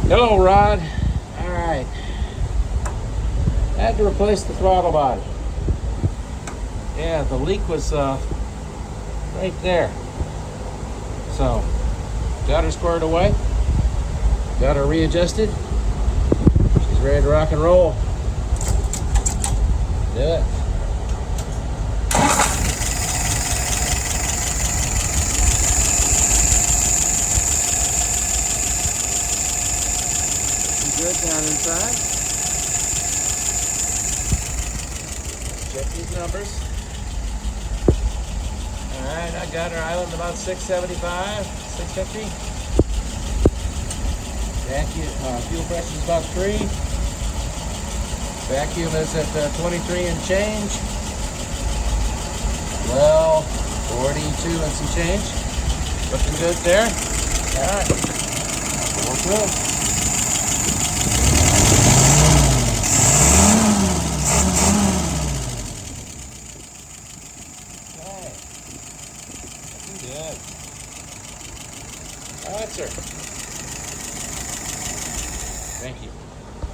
Hello, Rod. All right. I had to replace the throttle body. Yeah, the leak was right there. So, got her squared away. Got her readjusted. She's ready to rock and roll. Do it. Good down inside. Check these numbers. Alright, I got her island about 675, 650. Vacuum, fuel pressure is about 3. Vacuum is at 23 and change. Well, 42 and some change. Looking good there. Alright, more through. Good. All right, sir. Thank you.